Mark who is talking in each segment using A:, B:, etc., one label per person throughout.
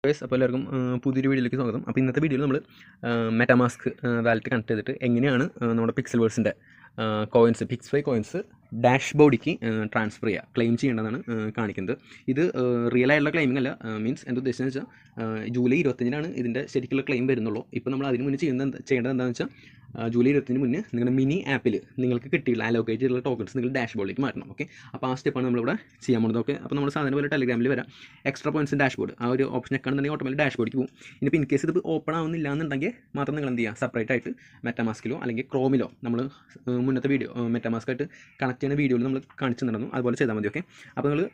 A: അപ്പോൾ എല്ലാവർക്കും പുതിയൊരു വീഡിയോയിലേക്ക് സ്വാഗതം. അപ്പോൾ ഇന്നത്തെ വീഡിയോയിൽ നമ്മൾ മെറ്റാമാസ്ക് വാലറ്റ് കണക്ട് ചെയ്തിട്ട് എങ്ങനെയാണ് നമ്മുടെ പിക്സൽവേഴ്സിൻ്റെ കോയിൻസ് പിക്സ്ഫൈ കോയിൻസ് ഡാഷ്ബോർഡിലേക്ക് ട്രാൻസ്ഫർ ചെയ്യുക ക്ലെയിം ചെയ്യേണ്ടതാണ് കാണിക്കുന്നത്. ഇത് റിയൽ ആയിട്ടുള്ള ക്ലെയിമിംഗ് അല്ല. മീൻസ് എന്താ ഉദ്ദേശിച്ചതെന്ന് വെച്ചാൽ ജൂലൈ 25-നാണ് ഇതിൻ്റെ ശരിക്കുള്ള ക്ലെയിം വരുന്നുള്ളൂ. ഇപ്പോൾ നമ്മൾ അതിന് മുന്നേ ചെയ്യേണ്ടത് എന്താണെന്ന് വെച്ചാൽ ജൂലൈ 20-ന് മുന്നേ നിങ്ങളുടെ മിനി ആപ്പിൽ നിങ്ങൾക്ക് കിട്ടിയുള്ള അലോക്കേറ്റ് ചെയ്തിട്ടുള്ള ടോക്കൺസ് നിങ്ങൾ ഡാഷ്ബോർഡിലേക്ക് മാറ്റണം. ഓക്കെ, അപ്പോൾ ആ സ്റ്റെപ്പാണ് നമ്മളിവിടെ ചെയ്യാൻ പോകുന്നത്. ഓക്കെ, അപ്പോൾ നമ്മൾ സാധാരണ പോലെ ടെലിഗ്രാമിൽ വരാം എക്സ്ട്രാ പോയിൻറ്റ്സ് ഡാഷ്ബോർഡ് ആ ഒരു ഓപ്ഷനൊക്കെ ആണെന്നുണ്ടെങ്കിൽ ഓട്ടോമാറ്റിക് ഡാഷ്ബോർഡിലേക്ക് പോകും. ഇനിയിപ്പോൾ ഇൻ കേസ് ഇത് ഓപ്പൺ ആവുന്നില്ല എന്നുണ്ടെങ്കിൽ മാത്രം നിങ്ങൾ എന്ത് ചെയ്യുക, സെപ്പറേറ്റ് ആയിട്ട് മെറ്റാമാസ്കിലോ അല്ലെങ്കിൽ ക്രോമിലോ നമ്മൾ മുന്നത്തെ വീഡിയോ മെറ്റാമാസ്കായിട്ട് കണക്ട് ചെയ്യുന്ന വീഡിയോയിൽ നമ്മൾ കാണിച്ചു തന്നു, അതുപോലെ ചെയ്താൽ മതി. ഓക്കെ, അപ്പോൾ നിങ്ങൾ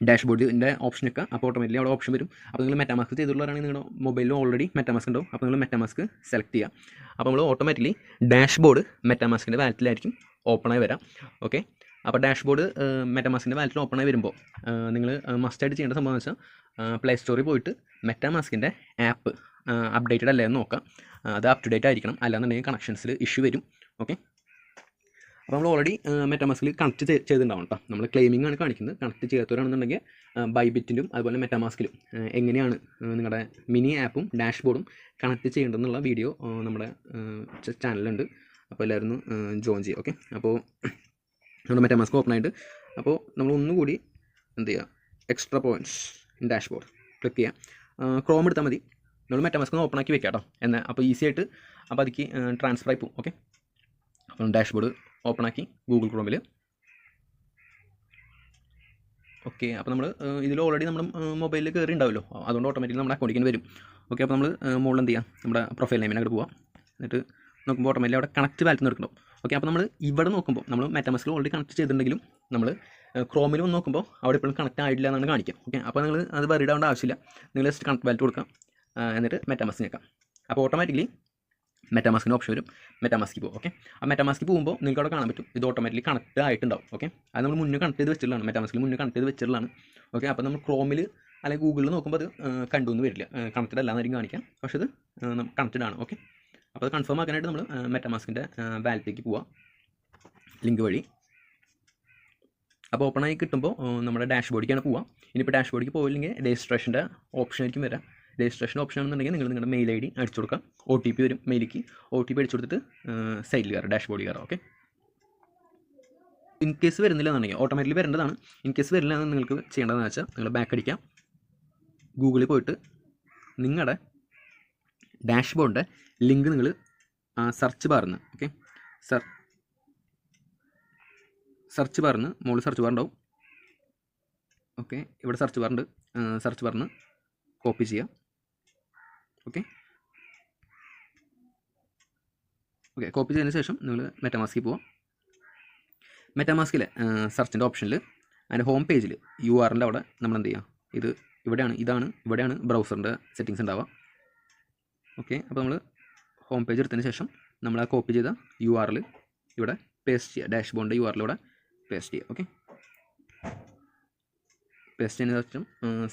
A: ഡാഷ്ബോർഡിൻ്റെ ഓപ്ഷനൊക്കെ അപ്പോൾ ഓട്ടോമാറ്റിക്കലി അവിടെ ഓപ്ഷൻ വരും. അപ്പോൾ നിങ്ങൾ മെറ്റാമാസ്ക് ചെയ്തിട്ടുള്ളവരാണെങ്കിൽ നിങ്ങളുടെ മൊബൈലിൽ ഓൾറെഡി മെറ്റാമാസ്ക് ഉണ്ടാവും. അപ്പോൾ നിങ്ങൾ മെറ്റാമാസ്ക് സെലക്ട് ചെയ്യുക. അപ്പോൾ നമ്മൾ ഓട്ടോമാറ്റിക്കലി ഡാഷ്ബോർഡ് മെറ്റാമാസ്കിൻ്റെ വാലറ്റിലായിരിക്കും ഓപ്പണായി വരാം. ഓക്കെ, അപ്പോൾ ഡാഷ്ബോർഡ് മെറ്റാമാസ്കിൻ്റെ വാലറ്റിൽ ഓപ്പണായി വരുമ്പോൾ നിങ്ങൾ മസ്റ്റായിട്ട് ചെയ്യേണ്ട സംഭവം എന്ന് വെച്ചാൽ പ്ലേ സ്റ്റോറിൽ പോയിട്ട് മെറ്റാമാസ്കിൻ്റെ ആപ്പ് അപ്ഡേറ്റഡ് അല്ലേ എന്ന് നോക്കാം. അത് അപ് ടു ഡേറ്റ് ആയിരിക്കണം, അല്ലാന്നുണ്ടെങ്കിൽ കണക്ഷൻസിൽ ഇഷ്യൂ വരും. ഓക്കെ, അപ്പോൾ നമ്മൾ ഓൾറെഡി മെറ്റാമാസ്കിൽ കണക്ട് ചെയ്തിട്ടുണ്ടാവും കേട്ടോ. നമ്മൾ ക്ലെയിമിംഗ് ആണ് കാണിക്കുന്നത്. കണക്ട് ചെയ്യാത്തവരാണെന്നുണ്ടെങ്കിൽ ബൈബിറ്റിലും അതുപോലെ മെറ്റാമാസ്കിലും എങ്ങനെയാണ് നിങ്ങളുടെ മിനി ആപ്പും ഡാഷ്ബോർഡും കണക്ട് ചെയ്യേണ്ടതെന്നുള്ള വീഡിയോ നമ്മുടെ ചാനലുണ്ട്. അപ്പോൾ എല്ലാവരും ജോയിൻ ചെയ്യുക. ഓക്കെ, അപ്പോൾ നമ്മുടെ മെറ്റാമാസ്ക് ഓപ്പൺ ആയിട്ട് അപ്പോൾ നമ്മൾ ഒന്നുകൂടി എന്ത് ചെയ്യുക, extra points in dashboard click ചെയ്യുക. ക്രോം എടുത്താൽ മതി. നമ്മൾ മെറ്റാമാസ്ക് ഓപ്പൺ ആക്കി വെക്കാം കേട്ടോ. എന്നാൽ അപ്പോൾ ഈസി ആയിട്ട് അപ്പോൾ അതിലേക്ക് ട്രാൻസ്ഫർ ആയി പോകും. ഓക്കെ, അപ്പോൾ ഡാഷ്ബോർഡ് ഓപ്പൺ ആക്കി ഗൂഗിൾ ക്രോമിൽ. ഓക്കെ, അപ്പോൾ നമ്മൾ ഇതിൽ ഓൾറെഡി നമ്മുടെ മൊബൈലിൽ കയറി ഉണ്ടാവുമല്ലോ, അതുകൊണ്ട് ഓട്ടോമാറ്റിക്കലി നമ്മുടെ അക്കൗണ്ടിലേക്ക് വരും. ഓക്കെ, അപ്പോൾ നമ്മൾ മുകളിൽ എന്ത് ചെയ്യാം, നമ്മുടെ പ്രൊഫൈൽ നെയിമിനകത്ത് പോവാം. എന്നിട്ട് നോക്കുമ്പോൾ ഓട്ടോമാറ്റിക്കലി അവിടെ കണക്ട് വാലറ്റ് എടുക്കണം. ഓക്കെ, അപ്പോൾ നമ്മൾ ഇവിടെ നോക്കുമ്പോൾ നമ്മൾ മെറ്റാമാസ്കിൽ ഓൾറെഡി കണക്ട് ചെയ്തിട്ടുണ്ടെങ്കിലും നമ്മൾ ക്രോമിൽ വന്ന് നോക്കുമ്പോൾ അവിടെ ഇപ്പോഴും കണക്ട് ആയിട്ടില്ല എന്നാണ് കാണിക്കുക. ഓക്കെ, അപ്പോൾ നിങ്ങൾ അത് വറിഡ് ആവേണ്ട ആവശ്യമില്ല. നിങ്ങൾ ജസ്റ്റ് കണക്ട് വാലറ്റ് കൊടുക്കാം, എന്നിട്ട് മെറ്റാമാസ്ക് ഞെക്കാം. അപ്പോൾ ഓട്ടോമാറ്റിക്കലി മെറ്റാമാസ്കിൻ്റെ ഓപ്ഷൻ വരും. മെറ്റാമാസ്കിൽ പോകും. ഓക്കെ, ആ മെറ്റാമാസ്കിൽ പോകുമ്പോൾ നിങ്ങൾക്ക് അവിടെ കാണാൻ പറ്റും ഇത് ഓട്ടോമാറ്റിക്കലി കണക്ട് ആയിട്ടുണ്ടാവും. ഓക്കെ, അത് നമ്മൾ മുന്നേ കണക്ട് ചെയ്ത് വെച്ചിട്ടുള്ളതാണ്. മെറ്റാമാസ്കിൽ മുന്നേ കണക്ട് ചെയ്ത് വെച്ചിട്ടുള്ളതാണ്. ഓക്കെ, അപ്പോൾ നമ്മൾ ക്രോമിൽ അല്ലെങ്കിൽ ഗൂഗിളിൽ നോക്കുമ്പോൾ അത് കണ്ടു എന്ന് വരില്ല, കണക്റ്റഡ് അല്ലാന്നായിരിക്കും കാണിക്കാം. പക്ഷേ ഇത് കണക്റ്റഡ് ആണ്. ഓക്കെ, അപ്പോൾ അത് കൺഫേം ആക്കാനായിട്ട് നമ്മൾ മെറ്റാമാസ്കിൻ്റെ വാലറ്റിലേക്ക് പോവാം ലിങ്ക് വഴി. അപ്പോൾ ഓപ്പണായി കിട്ടുമ്പോൾ നമ്മുടെ ഡാഷ്ബോർഡിലേക്കാണ് പോവുക. ഇനിയിപ്പോൾ ഡാഷ്ബോർഡിലേക്ക് പോയില്ലെങ്കിൽ രജിസ്ട്രേഷൻ്റെ ഓപ്ഷൻ ആയിരിക്കും വരാം. രജിസ്ട്രേഷൻ ഓപ്ഷൻ ആണെന്നുണ്ടെങ്കിൽ നിങ്ങൾ നിങ്ങളുടെ മെയിൽ ID അടിച്ചു കൊടുക്കുക. OTP വരും മെയിലേക്ക്. OTP അടിച്ചു കൊടുത്തിട്ട് സൈഡിൽ കയറാം, ഡാഷ്ബോർഡിൽ കയറാം. ഓക്കെ, ഇൻ കേസ് വരുന്നില്ല എന്നുണ്ടെങ്കിൽ ഓട്ടോമാറ്റിക്കലി വരേണ്ടതാണ്. ഇൻ കേസ് വരില്ല എന്ന് നിങ്ങൾക്ക് ചെയ്യേണ്ടതെന്ന് വെച്ചാൽ നിങ്ങൾ ബാക്ക് അടിക്കാം, ഗൂഗിളിൽ പോയിട്ട് നിങ്ങളുടെ ഡാഷ്ബോർഡിൻ്റെ ലിങ്ക് നിങ്ങൾ സെർച്ച് ബാറിന്ന് ഓക്കെ സെർച്ച് ബാറിന്ന് മുകളിൽ സെർച്ച് ബാർ ഉണ്ടാവും. ഓക്കെ, ഇവിടെ സെർച്ച് ബാറുണ്ട്. സെർച്ച് ബാറിന്ന് കോപ്പി ചെയ്യാം. ഓക്കെ, കോപ്പി ചെയ്തതിന് ശേഷം നിങ്ങൾ മെറ്റാമാസ്കിൽ പോവാം. മെറ്റാമാസ്കിലെ സെർച്ചിൻ്റെ ഓപ്ഷനിൽ അതിൻ്റെ ഹോം പേജിൽ URL അവിടെ നമ്മൾ എന്ത് ചെയ്യുക, ഇത് ഇവിടെയാണ് ബ്രൗസറിൻ്റെ സെറ്റിങ്സ് ഉണ്ടാവുക. ഓക്കെ, അപ്പോൾ നമ്മൾ ഹോം പേജ് എടുത്തതിന് ശേഷം നമ്മൾ ആ കോപ്പി ചെയ്ത URL ഇവിടെ പേസ്റ്റ് ചെയ്യുക. ഡാഷ്ബോർഡിൻ്റെ URL ഇവിടെ പേസ്റ്റ് ചെയ്യുക. ഓക്കെ, പേസ്റ്റ് ചെയ്യുന്ന ശേഷം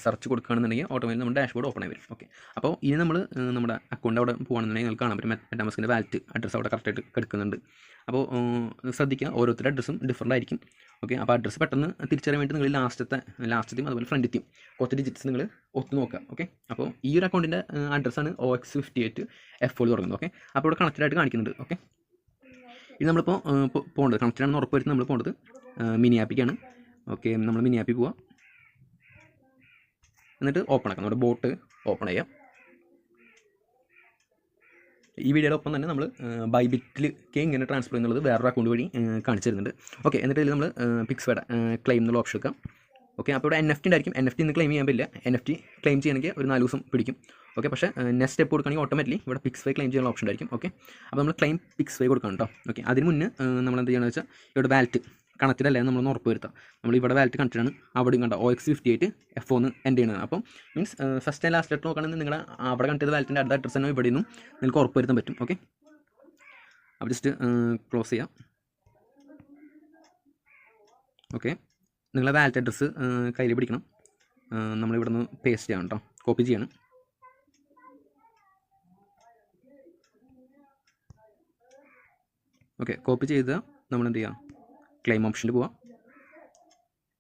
A: സെർച്ച് കൊടുക്കുകയാണെന്നുണ്ടെങ്കിൽ ഓട്ടോമാറ്റിക്കലി നമ്മുടെ ഡാഷ്ബോർഡ് ഓപ്പൺ ആയി വരും. ഓക്കെ, അപ്പോൾ ഇനി നമ്മൾ നമ്മുടെ അക്കൗണ്ട് അവിടെ പോകുകയാണെന്നുണ്ടെങ്കിൽ നിങ്ങൾക്ക് കാണാൻ പറ്റും മെറ്റാമാസ്കിൻ്റെ വാലറ്റ് അഡ്രസ്സ് അവിടെ കറക്റ്റായിട്ട് കിടക്കുന്നുണ്ട്. അപ്പോൾ ശ്രദ്ധിക്കുക, ഓരോരുത്തരുടെ അഡ്രസ്സും ഡിഫറൻ്റ് ആയിരിക്കും. ഓക്കെ, അപ്പോൾ അഡ്രസ്സ് പെട്ടെന്ന് തിരിച്ചറിയാൻ വേണ്ടി നിങ്ങൾ ലാസ്റ്റത്തെയും അതുപോലെ ഫ്രണ്ടിത്തെയും കുറച്ച് ഡിജിറ്റ്സ് നിങ്ങൾ ഒത്തു നോക്കുക. ഓക്കെ, അപ്പോൾ ഈ ഒരു അക്കൗണ്ടിൻ്റെ അഡ്രസ്സാണ് OX58 F4 തുടങ്ങുന്നത്. ഓക്കെ, അപ്പോൾ ഇവിടെ കണക്റ്റഡ് ആയിട്ട് കാണിക്കുന്നുണ്ട്. ഓക്കെ, ഇത് നമ്മളിപ്പോൾ പോകേണ്ടത് കണക്റ്റഡ് ആണെന്ന് ഉറപ്പ് വരുത്തി നമ്മൾ പോകേണ്ടത് മിനി ആപ്പിക്കാണ്. ഓക്കെ, നമ്മൾ മിനി ആപ്പിൽ പോവാം. എന്നിട്ട് ഓപ്പൺ ആക്കാം, നമ്മുടെ ബോട്ട് ഓപ്പൺ ചെയ്യാം. ഈ വീഡിയോയുടെ ഒപ്പം തന്നെ നമ്മൾ ബൈബിറ്റിലേക്ക് ഇങ്ങനെ ട്രാൻസ്ഫർ ചെയ്യുന്നത് വേറൊരു അക്കൗണ്ട് വഴി കാണിച്ചു തരുന്നുണ്ട്. ഓക്കെ, എന്നിട്ട് ഇതിൽ നമ്മൾ പിക്സ്ഫൈയുടെ ക്ലെയിം എന്നുള്ള ഓപ്ഷൻ എടുക്കാം. ഓക്കെ, അപ്പോൾ ഇവിടെ NFT ഉണ്ടായിരിക്കും. NFT ഇന്ന് ക്ലെയിം ചെയ്യാൻ പറ്റില്ല. NFT ക്ലെയിം ചെയ്യണമെങ്കിൽ ഒരു 4 ദിവസം പിടിക്കും. ഓക്കെ, പക്ഷേ നെക്സ്റ്റ് സ്റ്റെപ്പ് കൊടുക്കുകയാണെങ്കിൽ ഓട്ടോമാറ്റിക്കലി ഇവിടെ പിക്സ്ഫൈ ക്ലെയിം ചെയ്യാനുള്ള ഓപ്ഷൻ ഉണ്ടായിരിക്കും. ഓക്കെ, അപ്പോൾ നമ്മൾ ക്ലെയിം പിക്സ്ഫൈ കൊടുക്കണം കേട്ടോ. ഓക്കെ, അതിന് മുന്നേ നമ്മൾ എന്ത് ചെയ്യണമെന്ന് വെച്ചാൽ ഇവിടെ വാലറ്റ് കണക്റ്റഡ് അല്ലേ നമ്മളൊന്ന് ഉറപ്പ് വരുത്താം. നമ്മൾ ഇവിടെ വാലറ്റ് കണക്റ്റഡ് ആണ്, അവിടെയും കണ്ടോ OX58 F4 എൻഡ് ചെയ്യണത്. അപ്പം means first and last letter നോക്കുകയാണെങ്കിൽ നിങ്ങൾ അവിടെ കണക്ട് ചെയ്ത വാലറ്റിൻ്റെ അടുത്ത അഡ്രസ്സ് തന്നെ ഇവിടെ നിന്നും നിങ്ങൾക്ക് ഉറപ്പ് വരുത്താൻ പറ്റും. ഓക്കെ, അപ്പോൾ ജസ്റ്റ് ക്ലോസ് ചെയ്യാം. ഓക്കെ, നിങ്ങളെ വാലറ്റ് അഡ്രസ്സ് കയ്യിൽ പിടിക്കണം. നമ്മളിവിടെ നിന്ന് പേസ്റ്റ് ചെയ്യണം കേട്ടോ, കോപ്പി ചെയ്യണം. ഓക്കെ, കോപ്പി ചെയ്ത് നമ്മൾ എന്ത് ചെയ്യാം, ക്ലെയിം ഓപ്ഷനിൽ പോവാം.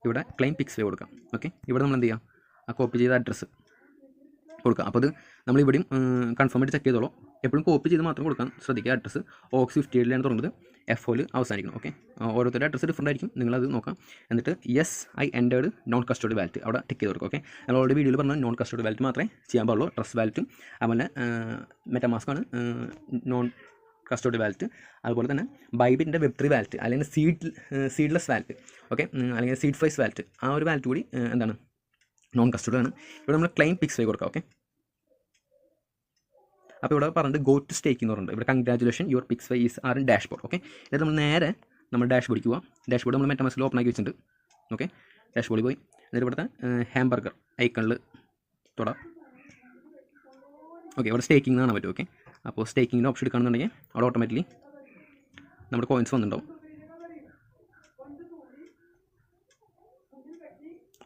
A: ഇവിടെ ക്ലെയിം പിക്സ്ഫൈ കൊടുക്കാം. ഓക്കെ, ഇവിടെ നമ്മൾ എന്ത് ചെയ്യാം, ആ കോപ്പി ചെയ്ത അഡ്രസ്സ് കൊടുക്കുക. അപ്പോൾ അത് നമ്മളിവിടെയും കൺഫേം ആയിട്ട് ചെക്ക് ചെയ്തോളൂ. എപ്പോഴും കോപ്പി ചെയ്ത് മാത്രം കൊടുക്കാൻ ശ്രദ്ധിക്കുക. അഡ്രസ്സ് ഓക്സ് 58 തുടങ്ങുന്നത് F0 അവസാനിക്കണം. ഓക്കെ, ഓരോരുത്തരുടെ അഡ്രസ്സ് ഡിഫറൻ്റ് ആയിരിക്കും, നിങ്ങളത് നോക്കാം. എന്നിട്ട് yes I entered non custody wallet അവിടെ ടിക്ക് ചെയ്ത് കൊടുക്കുക. ഓക്കെ, നമ്മൾ ഓൾറെഡി വീഡിയോയിൽ പറഞ്ഞാൽ നോൺ കസ്റ്റോഡി വാലറ്റ് മാത്രമേ ചെയ്യാൻ പാടുള്ളൂ. ട്രസ്റ്റ് വാലറ്റും അതുപോലെ മെറ്റാമാസ്കാണ് നോൺ കസ്റ്റോഡി വാലറ്റ്. അതുപോലെ തന്നെ ബൈബിറ്റിൻ്റെ Web3 വാലറ്റ് അല്ലെങ്കിൽ സീഡ്ലെസ് വാലറ്റ്, ഓക്കെ, അല്ലെങ്കിൽ സീഡ് ഫ്രൈസ് വാലറ്റ്, ആ ഒരു വാലറ്റ് കൂടി എന്താണ് നോൺ കസ്റ്റോഡി ആണ്. ഇവിടെ നമ്മൾ ക്ലെയിം പിക്സ് കൊടുക്കാം. ഓക്കെ, അപ്പോൾ ഇവിടെ പറഞ്ഞിട്ട് ഗോ ടു സ്റ്റേക്ക് എന്ന് പറഞ്ഞിട്ട് ഇവിടെ congratulation your picks why is are in dashboard. Okay, ഇത് നമ്മൾ നേരെ നമ്മൾ ഡാഷ്ബോർഡിലേക്ക് പോവാം. ഡാഷ്ബോർഡ് നമ്മൾ മെറ്റാമാസ്കിൽ ഓപ്പൺ ആക്കി വെച്ചിട്ടുണ്ട്. ഓക്കെ, ഡാഷ്ബോർഡിൽ പോയി എന്നിട്ട് ഇവിടുത്തെ ഹാംബർഗർ ഐക്കണിൽ തൊടാം. ഓക്കെ, ഇവിടെ സ്റ്റേക്കിംഗ് കാണാൻ പറ്റും. ഓക്കെ, അപ്പോൾ സ്റ്റേക്കിങ്ങിൻ്റെ ഓപ്ഷൻ എടുക്കുകയാണെന്നുണ്ടെങ്കിൽ അവിടെ ഓട്ടോമാറ്റിക്കലി നമ്മുടെ കോയിൻസ് വന്നിട്ടുണ്ടാവും.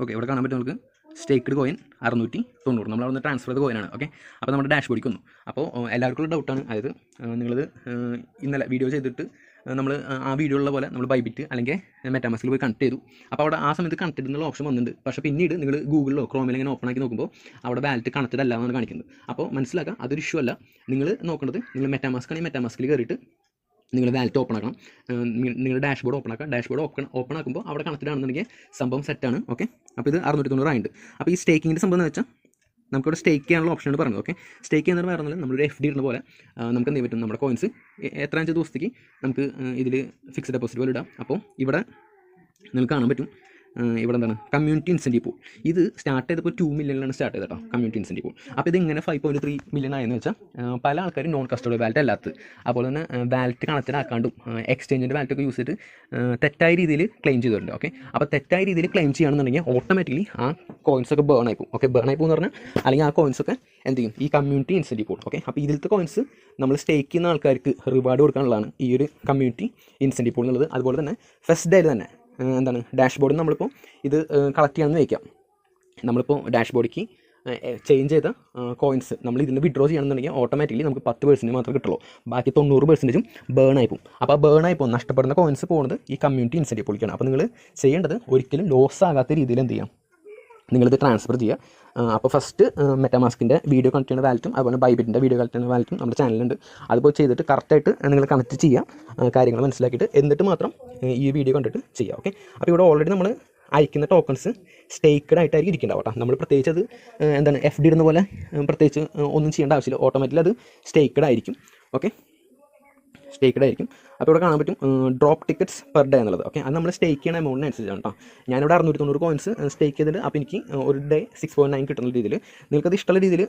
A: ഓക്കെ, ഇവിടെ കാണാൻ പറ്റും നമുക്ക് സ്റ്റേക്ക്ഡ് കോയിൻ 690 നമ്മൾ അവിടെ നിന്ന് ട്രാൻസ്ഫർ ചെയ്ത കോയിനാണ്. ഓക്കെ, അപ്പോൾ നമ്മുടെ ഡാഷ്ബോർഡിലേക്ക് വന്നു. അപ്പോൾ എല്ലാവർക്കും ഡൗട്ടാണ്, അതായത് നിങ്ങളത് ഇന്നലെ വീഡിയോ ചെയ്തിട്ട് നമ്മൾ ആ വീഡിയോ ഉള്ള പോലെ നമ്മൾ ബൈബിറ്റ് അല്ലെങ്കിൽ മെറ്റാമാസ്കിൽ പോയി കണക്ട് ചെയ്തു. അപ്പോൾ അവിടെ ആ സമയത്ത് കണക്ട് എന്നുള്ള ഓപ്ഷൻ വന്നിട്ടുണ്ട്. പക്ഷേ പിന്നീട് നിങ്ങൾ ഗൂഗിളിലോ ക്രോമിലോ ഇങ്ങനെ ഓപ്പൺ ആക്കി നോക്കുമ്പോൾ അവിടെ വാലറ്റ് കണക്റ്റഡ് അല്ല എന്നാണ് കാണിക്കുന്നത്. അപ്പോൾ മനസ്സിലാക്കുക, അതൊരു ഇഷ്യൂ അല്ല. നിങ്ങൾ നോക്കേണ്ടത്, നിങ്ങൾ മെറ്റാമാസ്ക് ആണെങ്കിൽ മെറ്റാമാസ്കിൽ കയറിയിട്ട് നിങ്ങൾ വാലറ്റ് ഓപ്പൺ ആക്കണം. നിങ്ങളുടെ ഡാഷ്ബോർഡ് ഓപ്പൺ ആക്കുക. ഡാഷ്ബോർഡ് ഓപ്പൺ ആക്കുമ്പോൾ അവിടെ കണക്റ്റഡ് ആണെന്നുണ്ടെങ്കിൽ സംഭവം സെറ്റാണ്. ഓക്കെ, അപ്പോൾ ഇത് 690 ആയിട്ടുണ്ട്. അപ്പോൾ ഈ സ്റ്റേക്കിങ്ങിൻ്റെ സംഭവം എന്ന് വെച്ചാൽ നമുക്കിവിടെ സ്റ്റേക്ക് ചെയ്യാനുള്ള ഓപ്ഷനാണ് പറഞ്ഞത്. ഓക്കെ, സ്റ്റേക്ക് ചെയ്യുന്നത് വേറെ ഒന്നുമില്ല, നമ്മളൊരു FD ഇടുന്ന പോലെ നമുക്ക് എന്ത് ചെയ്യാൻ പറ്റും, നമ്മുടെ കോയിൻസ് എത്ര 5 ദിവസത്തേക്ക് നമുക്ക് ഇതിൽ ഫിക്സ്ഡ് ഡെപ്പോസിറ്റ് പോലെ ഇടാം. അപ്പോൾ ഇവിടെ നിങ്ങൾക്ക് കാണാൻ പറ്റും, ഇവിടെ എന്താണ് കമ്മ്യൂണിറ്റി ഇൻസെൻറ്റീവ് പൂൾ. ഇത് സ്റ്റാർട്ട് ചെയ്തപ്പോൾ 2 മില്യണിലാണ് സ്റ്റാർട്ട് ചെയ്തത് കേട്ടോ, കമ്മ്യൂണിറ്റി ഇൻസെൻറ്റീവ് പൂൾ. അപ്പോൾ ഇത് ഇങ്ങനെ 5.3 മില്യൺ ആയെന്ന് വെച്ചാൽ പല ആൾക്കാരും നോൺ കസ്റ്റോഡി വാലറ്റ് അല്ലാത്തത്, അതുപോലെ തന്നെ വാലറ്റ് കണക്റ്റഡ് ആക്കാണ്ടും എക്സ്ചേഞ്ചിൻ്റെ വാലറ്റൊക്കെ യൂസ് ചെയ്തിട്ട് തെറ്റായ രീതിയിൽ ക്ലെയിം ചെയ്തിട്ടുണ്ട്. ഓക്കെ, അപ്പോൾ തെറ്റായ രീതിയിൽ ക്ലെയിം ചെയ്യുകയാണെന്നുണ്ടെങ്കിൽ ഓട്ടോമാറ്റിക്കലി ആ കോയിൻസൊക്കെ ബേൺ ആയി പോകും. ഓക്കെ, ബേൺ ആയി പോകും എന്ന് പറഞ്ഞാൽ അല്ലെങ്കിൽ ആ കോയിൻസൊക്കെ എന്ത് ചെയ്യും, ഈ കമ്മ്യൂണിറ്റി ഇൻസെൻറ്റീവ് പൂൾ. ഓക്കെ, അപ്പോൾ ഇതിലത്തെ കോയിൻസ് നമ്മൾ സ്റ്റേക്ക് ചെയ്യുന്ന ആൾക്കാർക്ക് റിവാർഡ് കൊടുക്കാനുള്ളതാണ് ഈ ഒരു കമ്മ്യൂണിറ്റി ഇൻസെൻറ്റീവ് പൂൾ എന്നുള്ളത്. അതുപോലെ തന്നെ ഫസ്റ്റ് ഡേ തന്നെ എന്താണ് ഡാഷ്ബോർഡിൽ നമ്മളിപ്പോൾ ഇത് കളക്ട് ചെയ്യാമെന്ന് വയ്ക്കാം. നമ്മളിപ്പോൾ ഡാഷ്ബോർഡിലേക്ക് ചേഞ്ച് ചെയ്ത കോയിൻസ് നമ്മൾ ഇതിന് വിഡ്രോ ചെയ്യണമെന്നുണ്ടെങ്കിൽ ഓട്ടോമാറ്റിക്കലി നമുക്ക് 10% മാത്രമേ കിട്ടുള്ളൂ. ബാക്കി 90% ബേൺ ആയി പോകും. അപ്പോൾ ആ ബേൺ ആയി പോകും, നഷ്ടപ്പെടുന്ന കോയിൻസ് പോകുന്നത് ഈ കമ്മ്യൂണിറ്റി ഇൻസെൻറ്റീവ് പൂളിക്കാണ്. അപ്പോൾ നിങ്ങൾ ചെയ്യേണ്ടത് ഒരിക്കലും ലോസ് ആകാത്ത രീതിയിൽ എന്ത് ചെയ്യാം, നിങ്ങളിത് ട്രാൻസ്ഫർ ചെയ്യുക. അപ്പോൾ ഫസ്റ്റ് മെറ്റാമാസ്കിൻ്റെ വീഡിയോ കണക്ട് ചെയ്യുന്ന വാലറ്റും അതുപോലെ ബൈബിറ്റിൻ്റെ വീഡിയോ കണക്ട് ചെയ്യുന്ന വാലറ്റും നമ്മുടെ ചാനലുണ്ട്. അതുപോലെ ചെയ്തിട്ട് കറക്റ്റായിട്ട് നിങ്ങൾ കണക്ട് ചെയ്യുക, കാര്യങ്ങൾ മനസ്സിലാക്കിയിട്ട് എന്നിട്ട് മാത്രം ഈ വീഡിയോ കണ്ടിട്ട് ചെയ്യുക. ഓക്കെ, അപ്പോൾ ഇവിടെ ഓൾറെഡി നമ്മൾ അയക്കുന്ന ടോക്കൺസ് സ്റ്റേക്കഡ് ആയിട്ടായിരിക്കും ഇരിക്കേണ്ടത് കേട്ടോ. നമ്മൾ പ്രത്യേകിച്ച് അത് എന്താണ് FD ഇടുന്ന പോലെ പ്രത്യേകിച്ച് ഒന്നും ചെയ്യേണ്ട ആവശ്യമില്ല, ഓട്ടോമാറ്റിക്കലി അത് സ്റ്റേക്കഡ് ആയിരിക്കും. ഓക്കെ, സ്റ്റേക്കഡ് ആയിരിക്കും. അപ്പോൾ ഇവിടെ കാണാൻ പറ്റും ഡ്രോപ്പ് ടിക്കറ്റ്സ് പെർ ഡേ എന്നുള്ളത്. ഓക്കെ, അത് നമ്മൾ സ്റ്റേക്ക് ചെയ്യുന്ന എമൗണ്ടിനനുസരിച്ചാണ് കേട്ടോ. ഞാനിവിടെ 690 കോയിൻസ് സ്റ്റേക്ക് ചെയ്തിട്ട് അപ്പോൾ എനിക്ക് ഒരു ഡേ 6.9 കിട്ടുന്ന രീതിയിൽ നിങ്ങൾക്കത് ഇഷ്ടമുള്ള രീതിയിൽ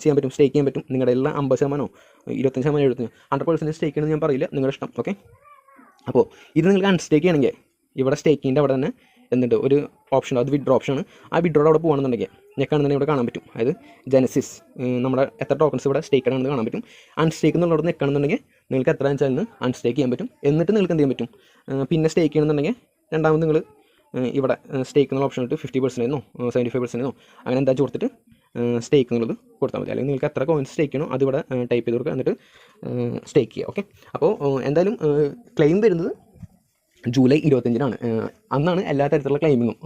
A: ചെയ്യാൻ പറ്റും, സ്റ്റേക്ക് ചെയ്യാൻ പറ്റും. നിങ്ങളുടെ എല്ലാ 50%, 25%, 70%, 100% സ്റ്റേക്ക് ചെയ്യണമെന്ന് ഞാൻ പറയില്ല, നിങ്ങളുടെ ഇഷ്ടം. ഓക്കെ, അപ്പോൾ ഇത് നിങ്ങൾക്ക് അൺസ്റ്റേക്ക് ചെയ്യണമെങ്കിൽ ഇവിടെ സ്റ്റേക്കിൻ്റെ അവിടെ തന്നെ എന്നിട്ട് ഒരു ഓപ്ഷൻ, അത് വിഡ്രോ ഓപ്ഷനാണ്. ആ വിഡ്രോയുടെ അവിടെ പോകുകയാണെന്നുണ്ടെങ്കിൽ ഞെക്കാണെന്നുണ്ടെങ്കിൽ ഇവിടെ കാണാൻ പറ്റും, അതായത് ജനസിസ് നമ്മുടെ എത്ര ടോക്കൺസ് ഇവിടെ സ്റ്റേക്കഡ് ആണെന്ന് കാണാൻ പറ്റും. അൺസ്റ്റേക്ക് എന്നുള്ളത് ഞെക്കാണെന്നുണ്ടെങ്കിൽ നിങ്ങൾക്ക് എത്ര വെച്ചാൽ അൺസ്റ്റേക്ക് ചെയ്യാൻ പറ്റും. എന്നിട്ട് നിങ്ങൾക്ക് എന്ത് ചെയ്യാൻ പറ്റും, പിന്നെ സ്റ്റേക്ക് ചെയ്യണമെന്നുണ്ടെങ്കിൽ രണ്ടാമത് നിങ്ങൾ ഇവിടെ സ്റ്റേക്ക് എന്നുള്ള ഓപ്ഷൻ ഇട്ട് 50%, 75% അങ്ങനെ എന്താ കൊടുത്തിട്ട് സ്റ്റേക്ക് എന്നുള്ളത് കൊടുത്താൽ മതി. അല്ലെങ്കിൽ നിങ്ങൾക്ക് എത്ര കോയിൻസ് സ്റ്റേക്ക് ചെയ്യണോ അതിവിടെ ടൈപ്പ് ചെയ്ത് കൊടുക്കുക, എന്നിട്ട് സ്റ്റേക്ക് ചെയ്യുക. ഓക്കെ, അപ്പോൾ എന്തായാലും ക്ലെയിം വരുന്നത് ജൂലൈ 25-നാണ്. അന്നാണ് എല്ലാ തരത്തിലുള്ള ക്ലെയിമിങ്ങും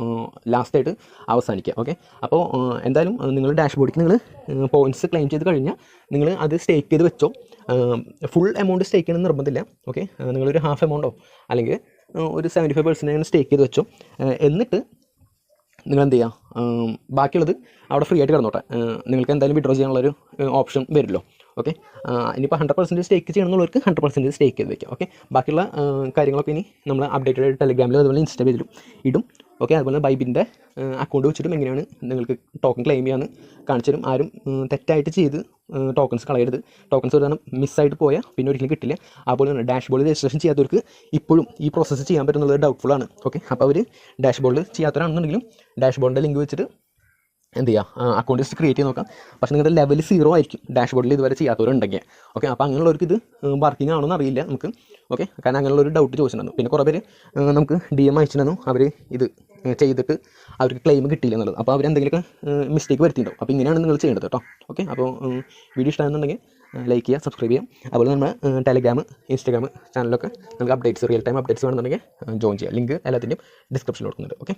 A: ലാസ്റ്റായിട്ട് അവസാനിക്കുക. ഓക്കെ, അപ്പോൾ എന്തായാലും നിങ്ങൾ ഡാഷ്ബോർഡിലേക്ക് നിങ്ങൾ പോയിൻറ്റ്സ് ക്ലെയിം ചെയ്ത് കഴിഞ്ഞാൽ നിങ്ങൾ അത് സ്റ്റേക്ക് ചെയ്ത് വെച്ചോ. ഫുൾ എമൗണ്ട് സ്റ്റേക്ക് ചെയ്യണമെന്ന് നിർബന്ധമില്ല. ഓക്കെ, നിങ്ങളൊരു ഹാഫ് എമൗണ്ടോ അല്ലെങ്കിൽ ഒരു 75% സ്റ്റേക്ക് ചെയ്ത് വെച്ചോ. എന്നിട്ട് നിങ്ങൾ എന്ത് ചെയ്യുക, ബാക്കിയുള്ളത് അവിടെ ഫ്രീ ആയിട്ട് കിടന്നോട്ടെ. നിങ്ങൾക്ക് എന്തായാലും വിഡ്രോ ചെയ്യാനുള്ളൊരു ഓപ്ഷൻ വരുമല്ലോ. ഓക്കെ, ഇനിയിപ്പോൾ 100% സ്റ്റേക്ക് ചെയ്യണമെന്നുള്ളവർക്ക് 100% സ്റ്റേക്ക് ചെയ്ത് വയ്ക്കാം. ഓക്കെ, ബാക്കിയുള്ള കാര്യങ്ങളൊക്കെ ഇനി നമ്മൾ അപ്ഡേറ്റഡ് ടെലിഗ്രാമിലും അതുപോലെ ഇൻസ്റ്റാഗ്രാമിലും ഇടും. ഓക്കെ, അതുപോലെ ബൈബിൻ്റെ അക്കൗണ്ട് വെച്ചിട്ടും എങ്ങനെയാണ് നിങ്ങൾക്ക് ടോക്കൺ ക്ലെയിം ചെയ്യാമെന്ന് കാണിച്ചു തരും. ആരും തെറ്റായിട്ട് ചെയ്ത് ടോക്കൺസ് കളയരുത്. ടോക്കൺസ് ഒരു തവണ മിസ്സായിട്ട് പോയാൽ പിന്നെ ഒരിക്കലും കിട്ടില്ല. അതുപോലെ തന്നെ ഡാഷ്ബോർഡിൽ രജിസ്ട്രേഷൻ ചെയ്യാത്തവർക്ക് ഇപ്പോഴും ഈ പ്രോസസ്സ് ചെയ്യാൻ പറ്റുന്നുള്ളത് ഡൗട്ട്ഫുള്ളാണ്. ഓക്കെ, അപ്പോൾ അവർ ഡാഷ്ബോർഡിൽ ചെയ്യാത്തവരാണെന്നുണ്ടെങ്കിലും ഡാഷ്ബോർഡിൻ്റെ ലിങ്ക് വെച്ചിട്ട് എന്ത് ചെയ്യുക, അക്കൗണ്ട് ജസ്റ്റ് ക്രിയേറ്റ് ചെയ്ത് നോക്കാം. പക്ഷേ നിങ്ങളുടെ ലെവൽ 0 ആയിരിക്കും ഡാഷ്ബോർഡിൽ ഇതുവരെ ചെയ്യാത്തവരുണ്ടെങ്കിൽ. ഓക്കെ, അപ്പോൾ അങ്ങനെയുള്ളവർക്ക് ഇത് വർക്കിംഗ് ആണോ എന്ന് അറിയില്ല നമുക്ക്. ഓക്കെ, കാരണം അങ്ങനെയുള്ളൊരു ഡൗട്ട് ചോദിച്ചിട്ടുണ്ടായിരുന്നു. പിന്നെ കുറേ പേര് നമുക്ക് DM അയച്ചിട്ടുണ്ടായിരുന്നു, അവർ ഇത് ചെയ്തിട്ട് അവർക്ക് ക്ലെയിം കിട്ടിയില്ല എന്നുള്ളത്. അപ്പോൾ അവരെന്തെങ്കിലുമൊക്കെ മിസ്റ്റേക്ക് വരുത്തിയിട്ടുണ്ടാവും. അപ്പോൾ ഇങ്ങനെയാണ് നിങ്ങൾ ചെയ്യേണ്ടത് കേട്ടോ. ഓക്കെ, അപ്പോൾ വീഡിയോ ഇഷ്ടമാണെന്നുണ്ടെങ്കിൽ ലൈക്ക് ചെയ്യുക, സബ്സ്ക്രൈബ് ചെയ്യാം. അതുപോലെ നമ്മുടെ ടെലിഗ്രാം, ഇൻസ്റ്റാഗ്രാം ചാനലൊക്കെ നിങ്ങൾക്ക് അപ്ഡേറ്റ്സ്, റിയൽ ടൈം അപ്ഡേറ്റ്സ് വേണമെന്നുണ്ടെങ്കിൽ ജോയിൻ ചെയ്യുക. ലിങ്ക് എല്ലാത്തിൻ്റെയും ഡിസ്ക്രിപ്ഷനിൽ കൊടുക്കുന്നുണ്ട്. ഓക്കെ.